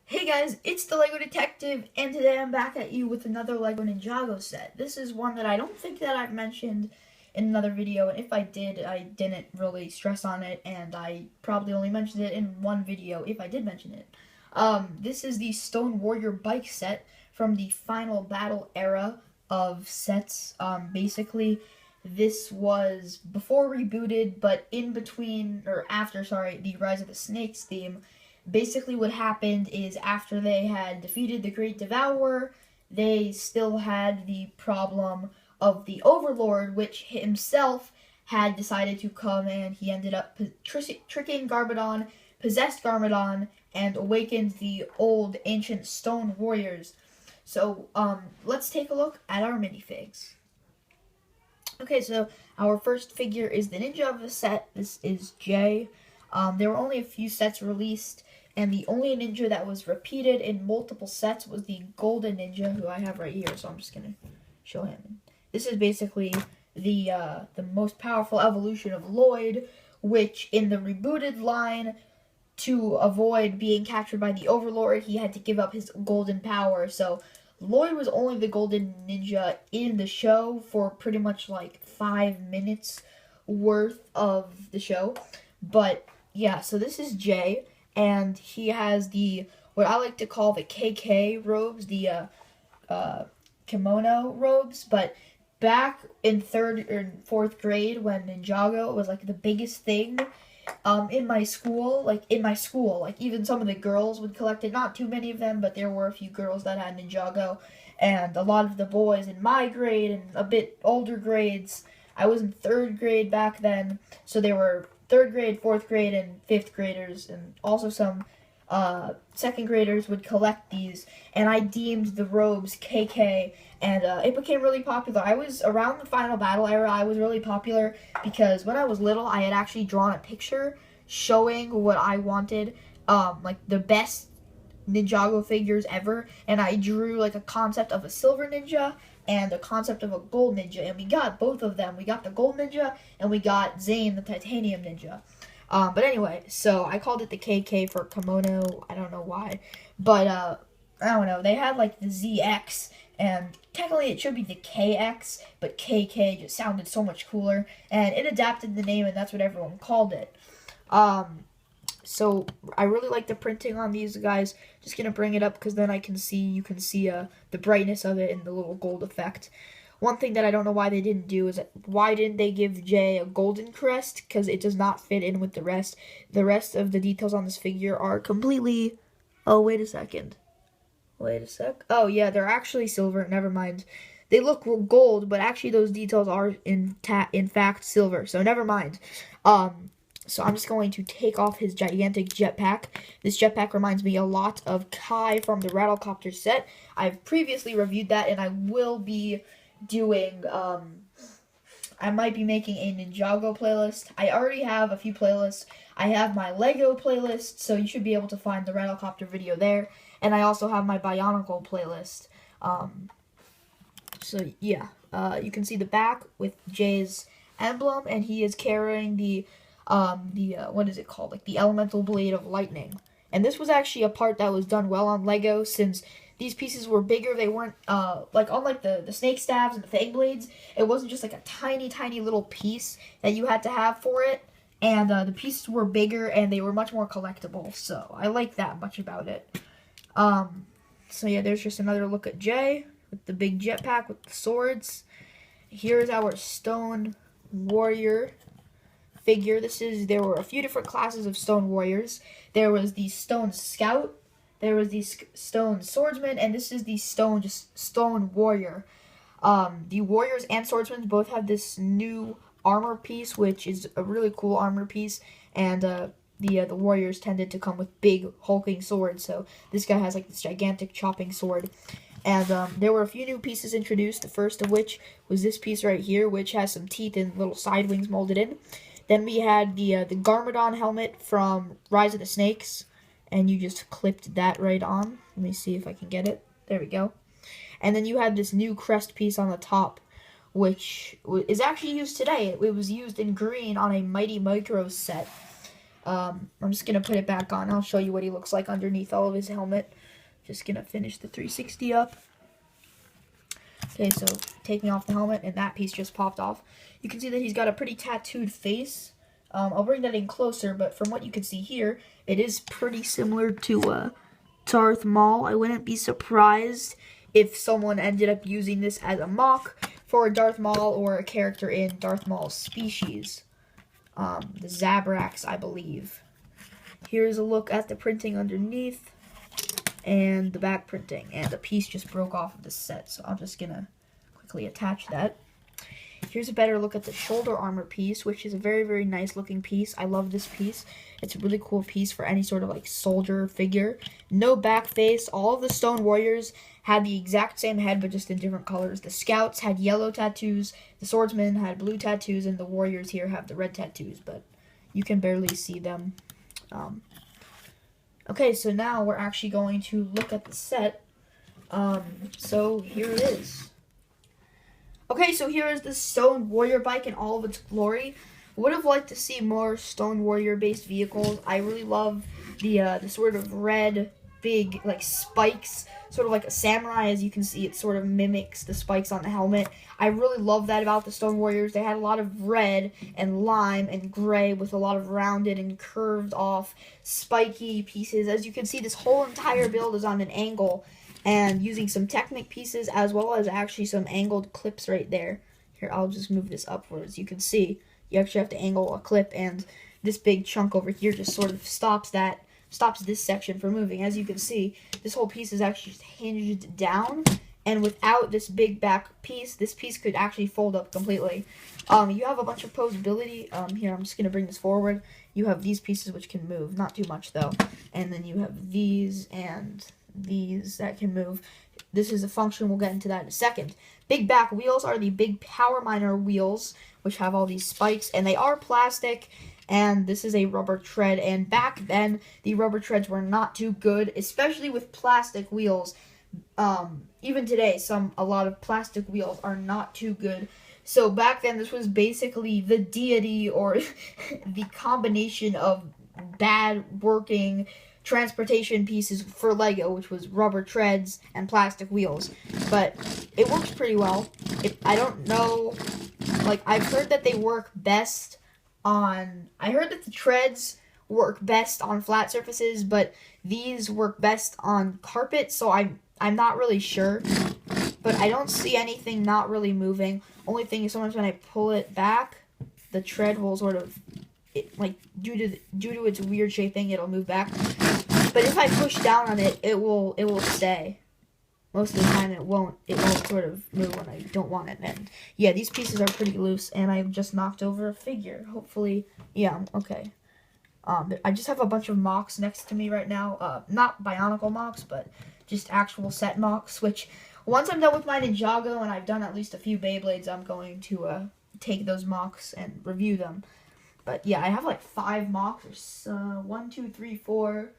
Hey guys, it's the LEGO Detective, and today I'm back at you with another LEGO Ninjago set. This is one that I don't think that I've mentioned in another video, and if I did, I didn't really stress on it, and I probably only mentioned it in one video, if I did mention it. This is the Stone Warrior bike set from the Final Battle era of sets. Basically, this was before rebooted, but in between, or after, sorry, the Rise of the Snakes theme. Basically, what happened is after they had defeated the Great Devourer, they still had the problem of the Overlord, which himself had decided to come, and he ended up tricking Garbodon, possessed Garmadon, and awakened the old ancient stone warriors. So let's take a look at our minifigs. Okay, so our first figure is the ninja of the set. This is Jay. There were only a few sets released, and the only ninja that was repeated in multiple sets was the golden ninja, who I have right here. So I'm just gonna show him. This is basically the most powerful evolution of Lloyd, which in the rebooted line, to avoid being captured by the Overlord, he had to give up his golden power. So Lloyd was only the golden ninja in the show for pretty much like 5 minutes worth of the show. But yeah, so this is Jay, and he has the what I like to call the KK robes, the kimono robes. But back in third or fourth grade, when Ninjago was like the biggest thing, in my school, like even some of the girls would collect it. Not too many of them, but there were a few girls that had Ninjago, and a lot of the boys in my grade and a bit older grades. I was in third grade back then, so they were third grade, fourth grade, and fifth graders, and also some second graders would collect these, and I deemed the robes KK, and it became really popular. I was around the Final Battle era. I was really popular because when I was little, I had actually drawn a picture showing what I wanted, like the best Ninjago figures ever, and I drew like a concept of a silver ninja and a concept of a gold ninja, and we got both of them. We got the gold ninja, and we got Zane, the titanium ninja. But anyway, so I called it the KK for kimono. I don't know why, but I don't know. They had like the ZX, and technically it should be the KX, but KK just sounded so much cooler, and it adapted the name, and that's what everyone called it. So I really like the printing on these guys. Just gonna bring it up because then you can see the brightness of it and the little gold effect. One thing that I don't know why they didn't do is why didn't they give Jay a golden crest? Because it does not fit in with the rest. The rest of the details on this figure are completely. Oh, wait a second. Wait a sec. Oh yeah, they're actually silver. Never mind. They look gold, but actually those details are in fact silver. So never mind. So I'm just going to take off his gigantic jetpack. This jetpack reminds me a lot of Kai from the Rattlecopter set. I've previously reviewed that, and I will be doing, I might be making a Ninjago playlist. I already have a few playlists. I have my Lego playlist, so you should be able to find the Rattlecopter video there. And I also have my Bionicle playlist. So yeah, you can see the back with Jay's emblem, and he is carrying the what is it called? Like the elemental blade of lightning. And this was actually a part that was done well on Lego, since these pieces were bigger. They weren't like unlike the snake stabs and the fang blades. It wasn't just like a tiny little piece that you had to have for it. And the pieces were bigger, and they were much more collectible. So I like that much about it. So yeah, there's just another look at Jay with the big jetpack with the swords. Here's our stone warrior figure. There were a few different classes of stone warriors. There was the stone scout, there was the stone swordsman, and this is the stone warrior. The warriors and swordsmen both have this new armor piece, which is a really cool armor piece, and the warriors tended to come with big hulking swords. So this guy has like this gigantic chopping sword. And there were a few new pieces introduced, the first of which was this piece right here, which has some teeth and little side wings molded in. Then we had the Garmadon helmet from Rise of the Snakes, and you just clipped that right on. Let me see if I can get it. There we go. And then you had this new crest piece on the top, which is actually used today. It was used in green on a Mighty Micro set. I'm just going to put it back on. I'll show you what he looks like underneath all of his helmet. Just going to finish the 360 up. Okay, so taking off the helmet, and that piece just popped off. You can see that he's got a pretty tattooed face. I'll bring that in closer, but from what you can see here, it is pretty similar to Darth Maul. I wouldn't be surprised if someone ended up using this as a mock for Darth Maul or a character in Darth Maul's species. The Zabrax, I believe. Here's a look at the printing underneath and the back printing, and the piece just broke off of the set, so I'm just gonna quickly attach that. Here's a better look at the shoulder armor piece, which is a very, very nice looking piece. I love this piece. It's a really cool piece for any sort of like soldier figure. No back face. All of the Stone Warriors had the exact same head, but just in different colors. The Scouts had yellow tattoos, the Swordsmen had blue tattoos, and the Warriors here have the red tattoos, but you can barely see them. Okay, so now we're actually going to look at the set. So here it is. Okay, so here is the Stone Warrior bike in all of its glory. Would have liked to see more Stone Warrior based vehicles. I really love the sort of red big like spikes, sort of like a samurai. As you can see, it sort of mimics the spikes on the helmet. I really love that about the Stone Warriors. They had a lot of red and lime and gray with a lot of rounded and curved off spiky pieces. As you can see, this whole entire build is on an angle and using some Technic pieces as well as actually some angled clips right there. Here, I'll just move this upwards. You can see you actually have to angle a clip, and this big chunk over here just sort of stops this section from moving. As you can see, this whole piece is actually just hinged down, and without this big back piece, this piece could actually fold up completely. You have a bunch of posability. Here, I'm just going to bring this forward. You have these pieces which can move, not too much though, and then you have these and these that can move. This is a function, we'll get into that in a second. Big back wheels are the big power miner wheels, which have all these spikes, and they are plastic, and this is a rubber tread. And back then, the rubber treads were not too good, especially with plastic wheels. Even today, a lot of plastic wheels are not too good. So back then, this was basically the deity or the combination of bad working transportation pieces for Lego, which was rubber treads and plastic wheels. But it works pretty well. I don't know, like, I've heard that they work best on, I heard that the treads work best on flat surfaces, but these work best on carpet, so I'm not really sure. But I don't see anything not really moving. Only thing is sometimes when I pull it back, the tread will sort of, due to its weird shaping, it'll move back. But if I push down on it, it will stay. Most of the time, it won't sort of move when I don't want it. And yeah, these pieces are pretty loose, and I've just knocked over a figure. Hopefully, yeah, okay. I just have a bunch of mocks next to me right now. Not Bionicle mocks, but just actual set mocks. Which once I'm done with my Ninjago and I've done at least a few Beyblades, I'm going to take those mocks and review them. But yeah, I have like 5 mocks. 1, 2, 3, 4.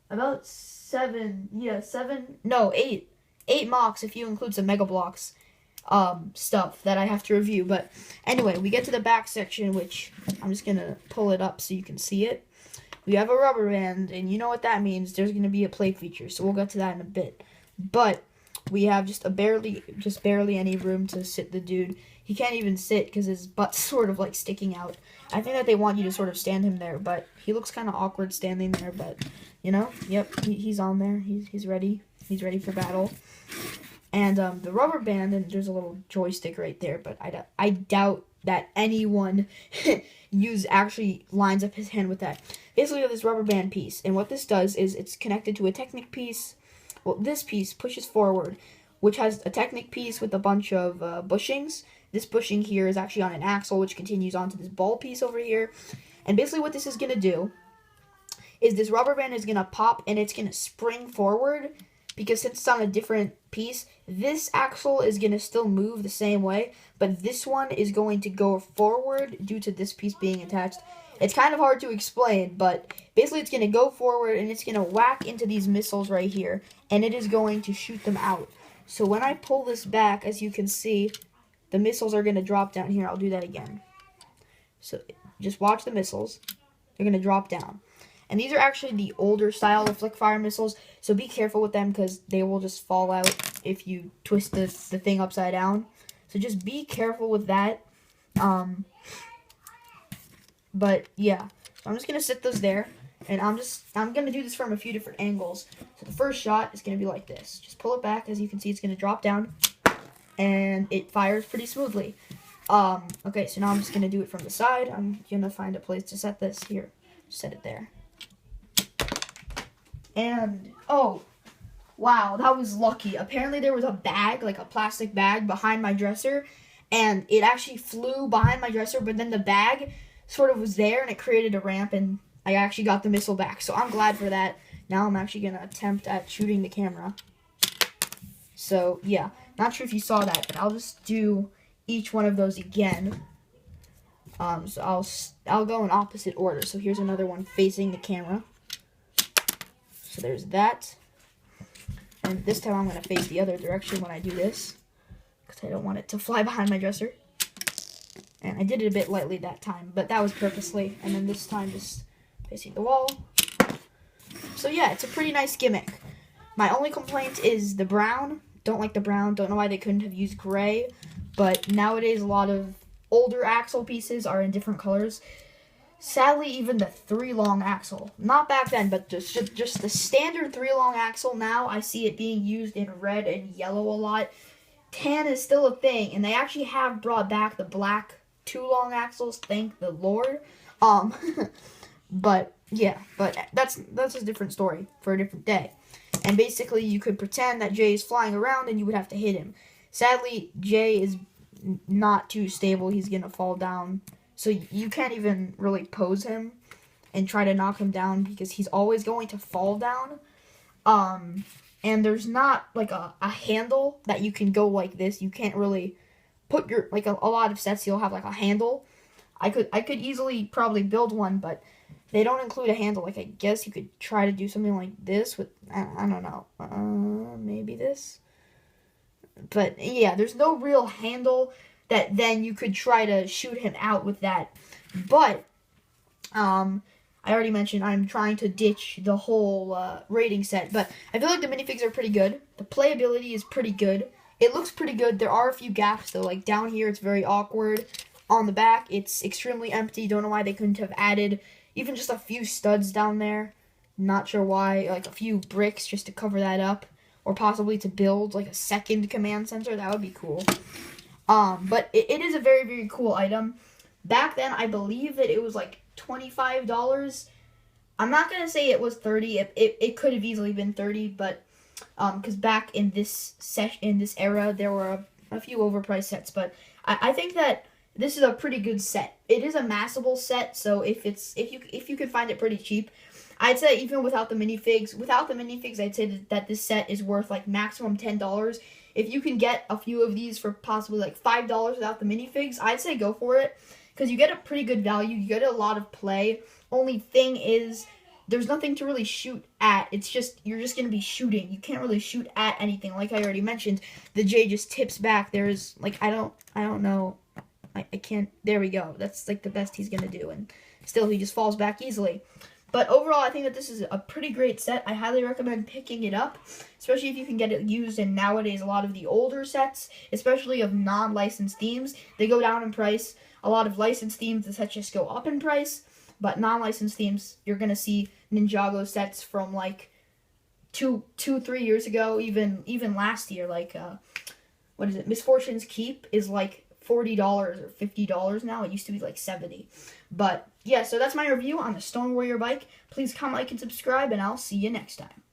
About 7, yeah, 7, no, 8 mocks if you include some Mega Bloks stuff that I have to review. But anyway, we get to the back section, which I'm just going to pull it up so you can see it. We have a rubber band, and you know what that means. There's going to be a play feature, so we'll get to that in a bit. But we have just barely any room to sit the dude. He can't even sit because his butt's sort of like sticking out. I think that they want you to sort of stand him there, but he looks kind of awkward standing there, but you know, yep, he's on there. He's ready. He's ready for battle. And the rubber band, and there's a little joystick right there, but I doubt that anyone actually lines up his hand with that. Basically, we have this rubber band piece, and what this does is it's connected to a Technic piece. Well, this piece pushes forward, which has a Technic piece with a bunch of bushings. This bushing here is actually on an axle, which continues onto this ball piece over here. And basically what this is going to do is this rubber band is going to pop, and it's going to spring forward, because since it's on a different piece, this axle is going to still move the same way, but this one is going to go forward due to this piece being attached. It's kind of hard to explain, but basically it's going to go forward, and it's going to whack into these missiles right here, and it is going to shoot them out. So when I pull this back, as you can see, the missiles are going to drop down here. I'll do that again. So just watch the missiles. they're going to drop down. And these are actually the older style of flick fire missiles, so be careful with them because they will just fall out if you twist the thing upside down. So just be careful with that. But yeah, so I'm just going to sit those there. And I'm going to do this from a few different angles. So the first shot is going to be like this. Just pull it back. As you can see, it's going to drop down. And it fires pretty smoothly. Okay, so now I'm just going to do it from the side. I'm going to find a place to set this here. Set it there. And, oh, wow, that was lucky. Apparently there was a bag, like a plastic bag, behind my dresser. And it actually flew behind my dresser, but then the bag sort of was there, and it created a ramp, and I actually got the missile back. So I'm glad for that. Now I'm actually going to attempt at shooting the camera. So, yeah. Not sure if you saw that, but I'll just do each one of those again. So I'll go in opposite order. So here's another one facing the camera. So there's that. And this time I'm going to face the other direction when I do this, because I don't want it to fly behind my dresser. And I did it a bit lightly that time, but that was purposely. And then this time just facing the wall. So yeah, it's a pretty nice gimmick. My only complaint is the brown. Don't like the brown. Don't know why they couldn't have used gray. But nowadays a lot of older axle pieces are in different colors. Sadly, even the 3-long axle, not back then, but just the standard 3-long axle now, I see it being used in red and yellow a lot. Tan is still a thing, and they actually have brought back the black 2-long axles, thank the Lord. But yeah, but that's a different story for a different day. And basically, you could pretend that Jay is flying around, and you would have to hit him. Sadly, Jay is not too stable. He's gonna fall down. So you can't even really pose him and try to knock him down because he's always going to fall down. And there's not like a handle that you can go like this. You can't really put your, like a lot of sets you'll have like a handle. I could easily probably build one, but they don't include a handle. Like I guess you could try to do something like this with, I don't know, maybe this. But yeah, there's no real handle that then you could try to shoot him out with that. But, I already mentioned I'm trying to ditch the whole rating set. But I feel like the minifigs are pretty good. The playability is pretty good. It looks pretty good. There are a few gaps, though. Like, down here, it's very awkward. On the back, it's extremely empty. Don't know why they couldn't have added even just a few studs down there. Not sure why. Like, a few bricks just to cover that up. Or possibly to build, like, a second command center. That would be cool. But it is a very, very cool item. Back then, I believe that it was like $25. I'm not going to say it was $30. It could have easily been $30, but because back in this era, there were a few overpriced sets. But I think that this is a pretty good set. It is a massable set, so if you can find it pretty cheap, I'd say even without the minifigs, I'd say that this set is worth like maximum $10. If you can get a few of these for possibly like $5 without the minifigs, I'd say go for it. Because you get a pretty good value. You get a lot of play. Only thing is, there's nothing to really shoot at. It's just, you're just going to be shooting. You can't really shoot at anything. Like I already mentioned, the J just tips back. There's, like, I don't know. I can't, there we go. That's like the best he's going to do. And still, he just falls back easily. But overall, I think that this is a pretty great set. I highly recommend picking it up, especially if you can get it used in nowadays a lot of the older sets, especially of non-licensed themes. They go down in price. A lot of licensed themes, the sets just go up in price. But non-licensed themes, you're going to see Ninjago sets from like 3 years ago, even last year. Like, what is it? Misfortune's Keep is like $40 or $50 now. It used to be like $70. But yeah, so that's my review on the Stone Warrior bike. Please comment, like, and subscribe, and I'll see you next time.